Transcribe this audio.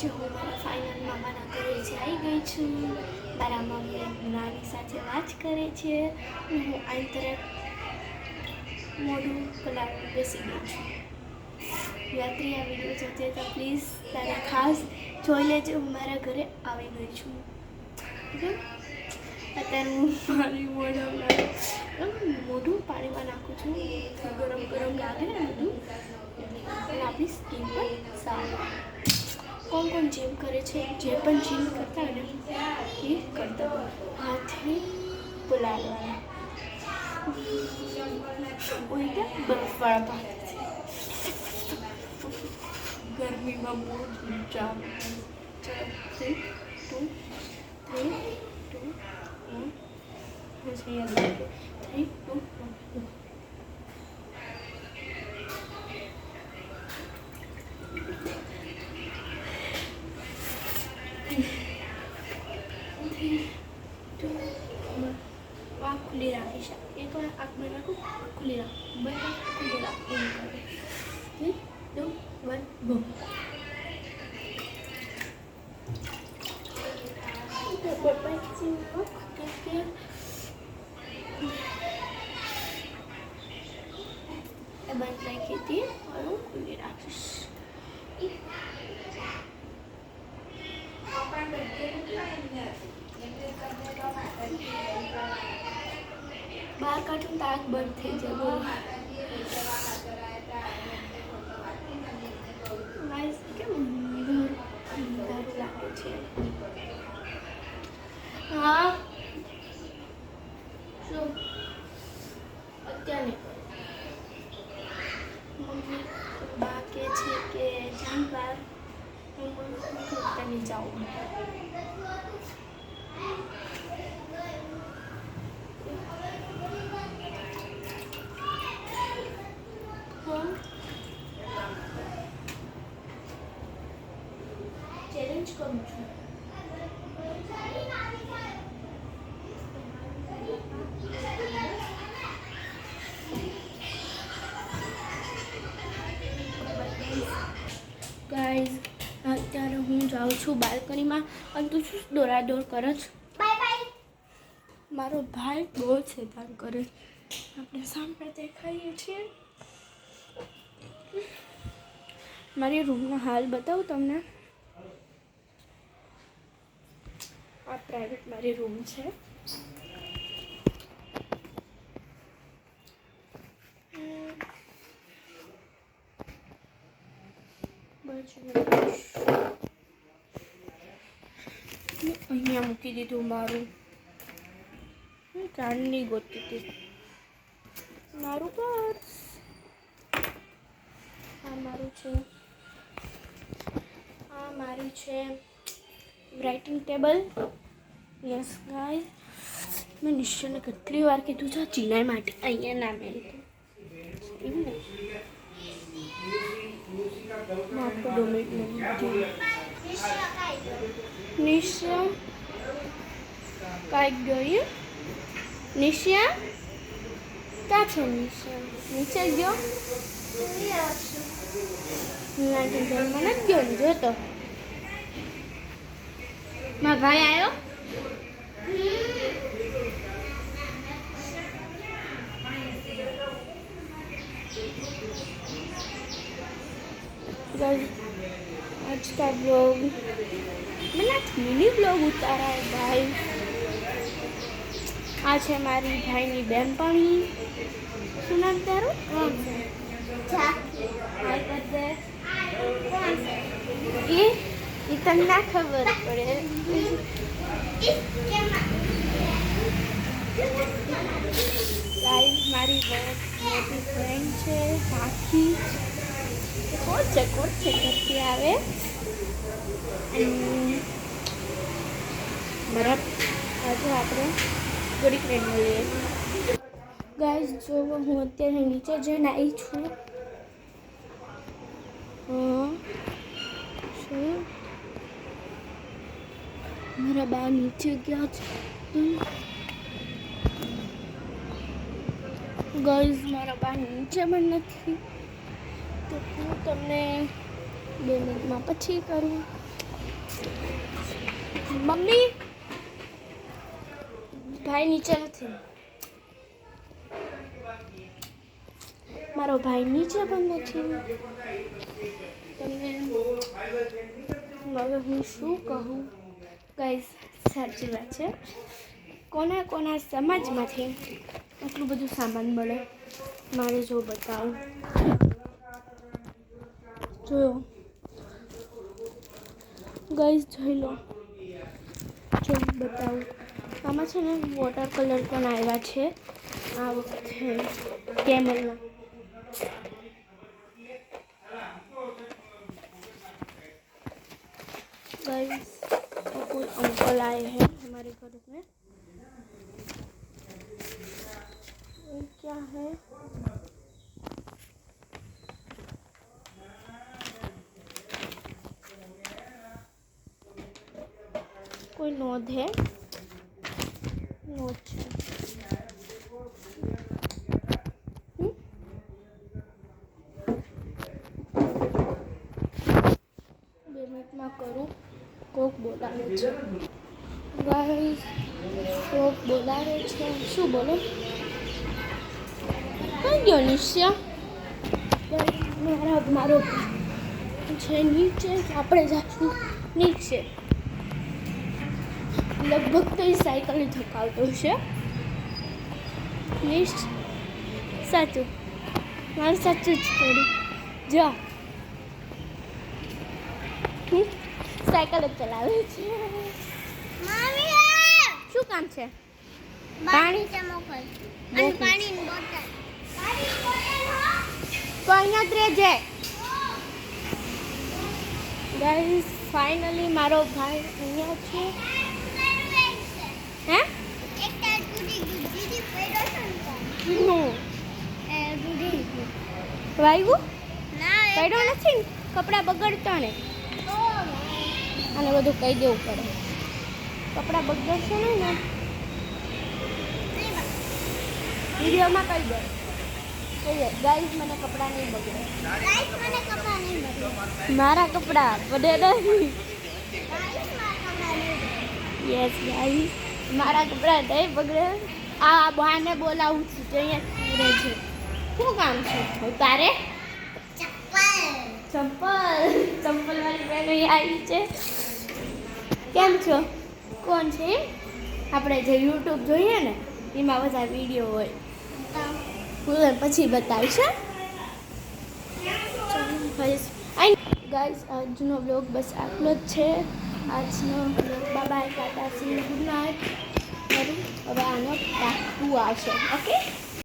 આજે હું મારા ફાઇનલ મામાના ઘરે આવી ગઈ છું. મારા મમ્મી નાની સાથે વાત કરે છે. હું અહીં તરફ મોઢું કલાક બેસી ગઈ છું. યાત્રી આ વિડીયો જોતે તો પ્લીઝ તારે ખાસ જોઈ લેજે. હું મારા ઘરે આવી ગઈ છું. અત્યારે હું મારી મોઢું પાણીમાં નાખું છું. ગરમ ગરમ લાગે ને બધું અને આપણી સ્કીન પર સારું. કોણ કોણ જીમ કરે છે? જે પણ જીમ કરતા હોય ને એ કરતા હોય હાથે બોલાવવાના ઉલટા બરફવાળા ભાત છે. ગરમીમાં બહુ જામ. 3 2 1 3 2 1. આંખ ખુલ્લી રાખીશ. એકવાર આંખ બંધ રાખું, ખુલ્લી રાખું, બંધ ખુલ્લી રાખું. 3 2 1 ગો. બંધ રાખી હતી હું ખુલ્લી રાખીશ. બહાર કાઢું તો આંખ બંધ થઈ જાય. કેમ અંધારું લાગે છે? હા શું અત્યારે મમ્મી બા કહે છે કે જાન બહાર હું જાઉં. ચેલેન્જ કરું છું. ગાઈઝ અત્યારે હું જાઉં છું બાલ્કનીમાં અને તું શું દોડાદોડ કરે છે? મારો ભાઈ બહુ શેતાન કરે. આપણે સામે દેખાઈએ છીએ. મારી રૂમનો હાલ બતાવું તમને. આ પ્રાઇવેટ મારી રૂમ છે. અહીંયા મૂકી દીધું મારું. ચાંદની ગોતી હતી મારું પર્સ. આ મારું છે. આ મારી છે રાઇટિંગ ટેબલ. યસ ગાઈસ, મેં નિશ્ચયને કેટલી વાર કીધું છે ચિનાઈ માટે અહીંયા ના મેળતું એમ ને. आपको 2 मिनट लगेंगे. निशा काट गई. निशा क्या છે? નિશા નીચે ગયો. મને જ ગયો ને જોતો. મારા ભાઈ આવ્યો. आज का ब्लॉग मैंने मिनी ब्लॉग उतारा है भाई. आ है मारी भाई नी बेनपणी. શું નામ તારું? એ તને ના ખબર પડે. મારી મોટી ફ્રેન્ડ છે સાખી. કોણ છે ઘરથી આવે. બરાબર આજે આપણે થોડી ફ્રેન્ડ મળીએ. ગાઈઝ જો હું અત્યારે નીચે જઈને આવી છું. શું મારા બા નીચે ગયા છે? ગાઈઝ મારા બા નીચે પણ નથી તો હું તમને 2 મિનિટમાં પછી કરું. મમ્મી ભાઈ નીચે નથી. મારો ભાઈ નીચે પણ નથી. તમને હવે હું શું કહું ગાઈસ, સાચી વાત છે. કોના સમાજમાંથી આટલું બધું સામાન મળે મારે જો બતાવું. જોયો ગાઈસ, જોઈ લો. જો બતાવું, આમાં છે ને વોટર કલર પણ આવ્યા છે આ વખતે કેમલના. गाइस कोई अंकल आए हैं हमारे घर में. ये क्या है? कोई नोट है. नोट है. માં કરું. કોક બોલાવે છે ગાઈસ, કોક બોલાવે છે. શું બોલે? કઈ ગયો નિશ્ચય? મારો છે નીચે, આપણે જાશું નીચે. લગભગ તો એ સાયકલ થકાવતો છે. સાચું, મારું સાચું જ થોડું. જા, સાયકલ જ ચલાવે છે. શું કામ છે? પાણી મોકલ અને પાણીની બોટલ. તો અહીંયા જ રહેજે. ગાઈસ, ફાઇનલી મારો ભાઈ અહીંયા છે. હે? એક ટાઈર તૂટી ગયું. દીદી પડ્યો છે ને હું તૂટી વાગ્યું? ના પડ્યો નથી. કપડાં બગડતા ને અને બધું કહી દેવું પડે. કપડાં બગડશે નહીં ને વિડીયોમાં કહી દે. ગાઈસ, મને કપડાં નહીં બગડે. ગાઈસ, મને કપડાં નહીં મળે. મારા કપડાં બગડે નહીં. ગાઈસ, મારા કપડાં નહીં મળે. યસ ગાઈસ, મારા કપડાં નહીં બગડે. આ બહાને બોલાવું છું તો અહીંયા રહે છે. શું કામ છે તારે? ચંપલ વાળી બેન આવી છે. કેમ છો? કોણ છે? આપણે જે યુટ્યુબ જોઈએ ને એમાં બધા વિડીયો હોય. હું પછી બતાવીશ. ગાઈસ, આજનો બ્લોગ બસ આટલો જ છે. આજનો blog bye bye, Tata, C you, good night. હવે આનો પાર્ટ 2 આવશે. ઓકે.